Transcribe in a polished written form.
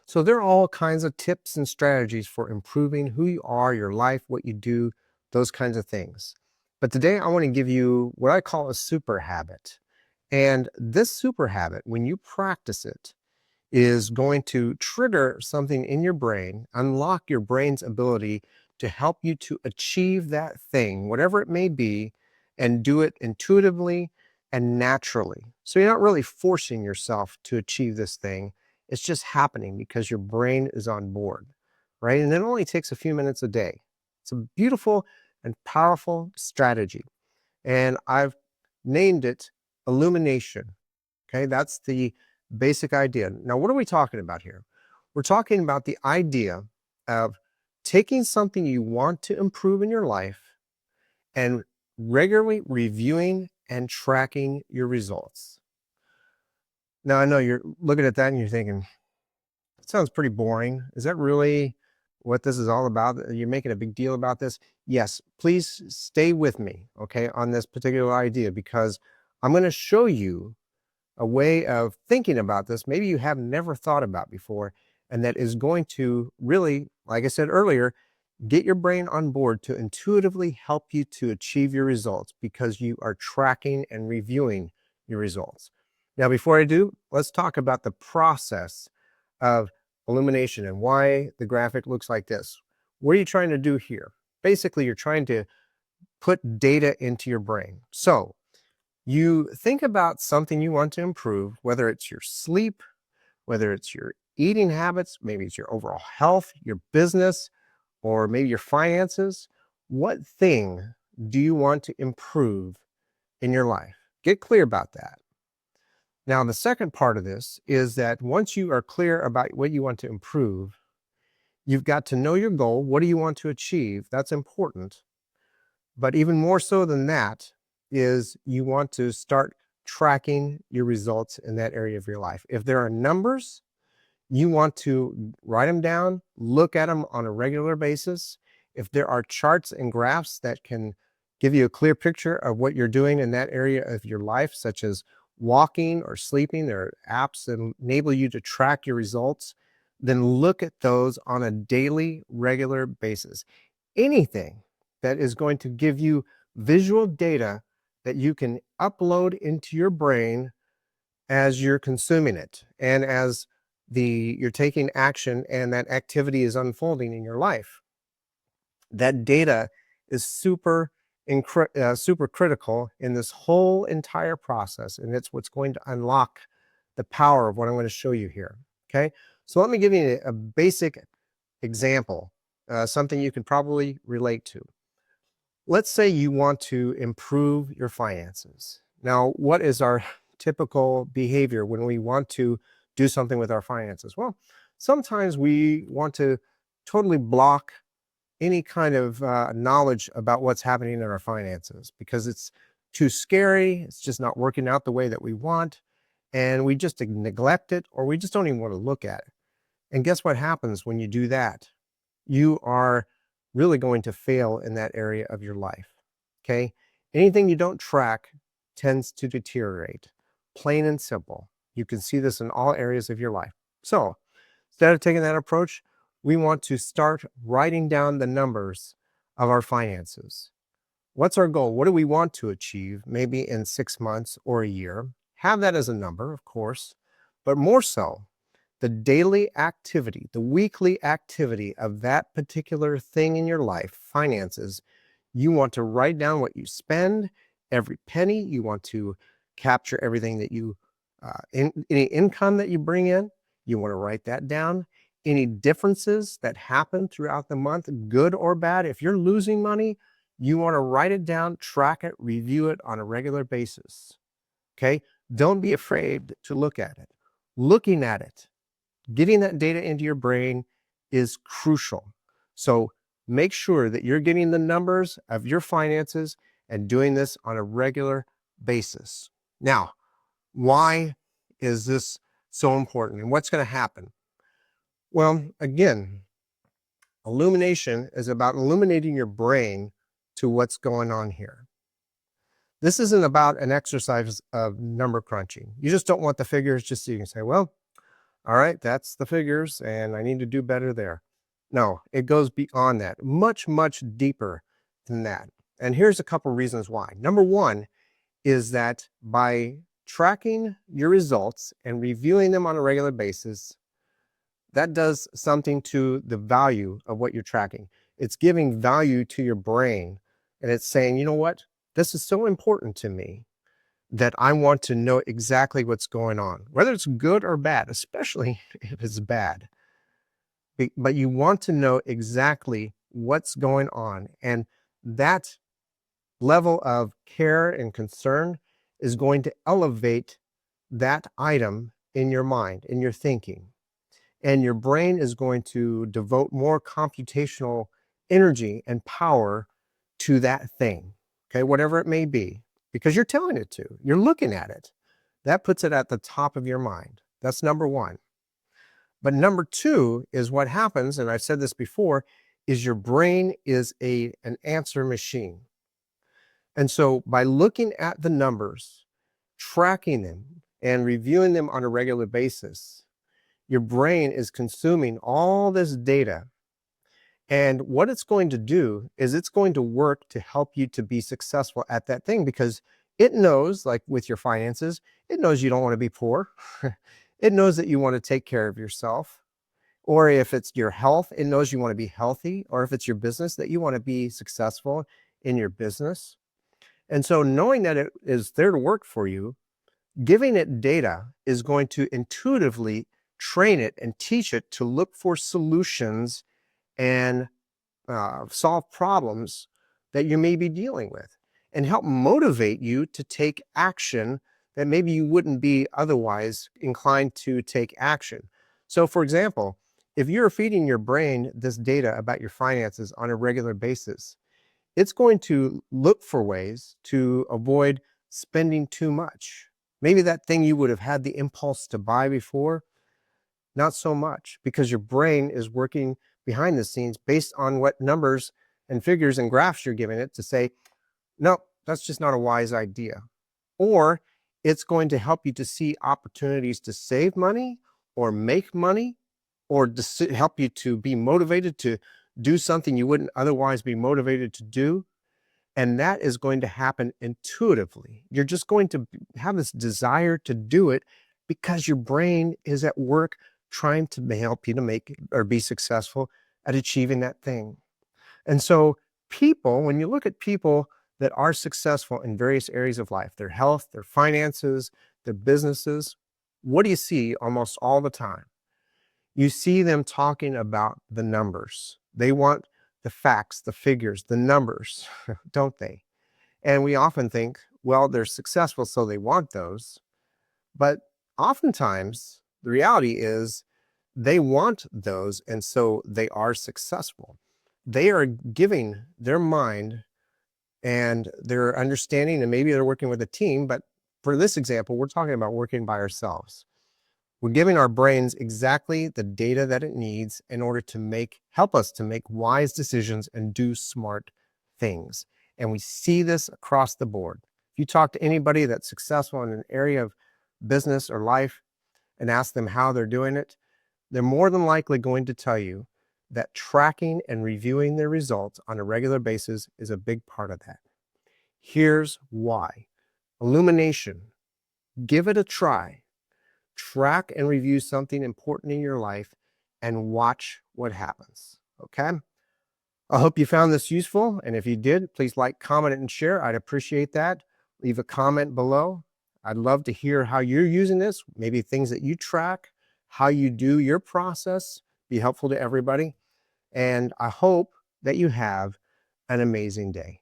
So there are all kinds of tips and strategies for improving who you are, your life, what you do, those kinds of things. But today I want to give you what I call a super habit. And this super habit, when you practice it, is going to trigger something in your brain, unlock your brain's ability to help you to achieve that thing, whatever it may be, and do it intuitively and naturally. So you're not really forcing yourself to achieve this thing. It's just happening because your brain is on board, right? And it only takes a few minutes a day. It's a beautiful and powerful strategy. And I've named it illumination. Okay, that's the basic idea. Now, what are we talking about here? We're talking about the idea of taking something you want to improve in your life and regularly reviewing and tracking your results. Now, I know you're looking at that and you're thinking, that sounds pretty boring. Is that really what this is all about? You're making a big deal about this? Yes, please stay with me, okay, on this particular idea because I'm going to show you a way of thinking about this maybe you have never thought about before, and that is going to really, like I said earlier, get your brain on board to intuitively help you to achieve your results because you are tracking and reviewing your results. Now, before I do, let's talk about the process of illumination and why the graphic looks like this. What are you trying to do here? Basically, you're trying to put data into your brain. So you think about something you want to improve, whether it's your sleep, whether it's your eating habits, maybe it's your overall health, your business, or maybe your finances. What thing do you want to improve in your life? Get clear about that. Now, the second part of this is that once you are clear about what you want to improve, you've got to know your goal. What do you want to achieve? That's important. But even more so than that is you want to start tracking your results in that area of your life. If there are numbers, you want to write them down, look at them on a regular basis. If there are charts and graphs that can give you a clear picture of what you're doing in that area of your life, such as walking or sleeping, there are apps that enable you to track your results, then look at those on a daily, regular basis. Anything that is going to give you visual data that you can upload into your brain as you're consuming it and as you're taking action and that activity is unfolding in your life. That data is super critical in this whole entire process, and it's what's going to unlock the power of what I'm going to show you here. Okay, so let me give you a basic example, something you can probably relate to. Let's say you want to improve your finances. Now, what is our typical behavior when we want to do something with our finances? Well, sometimes we want to totally block any kind of knowledge about what's happening in our finances because it's too scary. It's just not working out the way that we want. And we just neglect it, or we just don't even want to look at it. And guess what happens when you do that? You are really going to fail in that area of your life. Okay? Anything you don't track tends to deteriorate, plain and simple. You can see this in all areas of your life. So instead of taking that approach, we want to start writing down the numbers of our finances. What's our goal? What do we want to achieve, maybe in 6 months or a year? Have that as a number, of course, but more so, the daily activity, the weekly activity of that particular thing in your life, finances, you want to write down what you spend, every penny. You want to capture everything that any income that you bring in, you want to write that down. Any differences that happen throughout the month, good or bad, if you're losing money, you want to write it down, track it, review it on a regular basis. Okay? Don't be afraid to look at it. Looking at it, getting that data into your brain is crucial. So make sure that you're getting the numbers of your finances and doing this on a regular basis. Now, why is this so important and what's going to happen? Well, again, illumination is about illuminating your brain to what's going on here. This isn't about an exercise of number crunching. You just don't want the figures just so you can say, well, all right, that's the figures and I need to do better there. No, it goes beyond that, much, much deeper than that. And here's a couple reasons why. Number one is that by tracking your results and reviewing them on a regular basis, that does something to the value of what you're tracking. It's giving value to your brain and it's saying, you know what? This is so important to me that I want to know exactly what's going on, whether it's good or bad, especially if it's bad. But you want to know exactly what's going on. And that level of care and concern is going to elevate that item in your mind, in your thinking. And your brain is going to devote more computational energy and power to that thing, okay, whatever it may be, because you're telling it to, you're looking at it. That puts it at the top of your mind. That's number one. But number two is what happens, and I've said this before, is your brain is an answer machine. And so by looking at the numbers, tracking them, and reviewing them on a regular basis, your brain is consuming all this data. And what it's going to do is it's going to work to help you to be successful at that thing because it knows, like with your finances, it knows you don't want to be poor. It knows that you want to take care of yourself. Or if it's your health, it knows you want to be healthy. Or if it's your business, that you want to be successful in your business. And so knowing that it is there to work for you, giving it data is going to intuitively train it and teach it to look for solutions and solve problems that you may be dealing with and help motivate you to take action that maybe you wouldn't be otherwise inclined to take action. So for example, if you're feeding your brain this data about your finances on a regular basis, it's going to look for ways to avoid spending too much. Maybe that thing you would have had the impulse to buy before, not so much, because your brain is working behind the scenes based on what numbers and figures and graphs you're giving it to say, no, that's just not a wise idea. Or it's going to help you to see opportunities to save money or make money or to help you to be motivated to do something you wouldn't otherwise be motivated to do. And that is going to happen intuitively. You're just going to have this desire to do it because your brain is at work trying to help you to make or be successful at achieving that thing. And so people, when you look at people that are successful in various areas of life, their health, their finances, their businesses, what do you see almost all the time? You see them talking about the numbers. They want the facts, the figures, the numbers, don't they? And we often think, well, they're successful, so they want those. But oftentimes, the reality is they want those, and so they are successful. They are giving their mind and their understanding, and maybe they're working with a team, but for this example, we're talking about working by ourselves. We're giving our brains exactly the data that it needs in order to help us to make wise decisions and do smart things. And we see this across the board. If you talk to anybody that's successful in an area of business or life and ask them how they're doing it, they're more than likely going to tell you that tracking and reviewing their results on a regular basis is a big part of that. Here's why. Illumination. Give it a try. Track and review something important in your life and watch what happens. Okay? I hope you found this useful. And if you did, please like, comment, and share. I'd appreciate that. Leave a comment below. I'd love to hear how you're using this, maybe things that you track, how you do your process, be helpful to everybody. And I hope that you have an amazing day.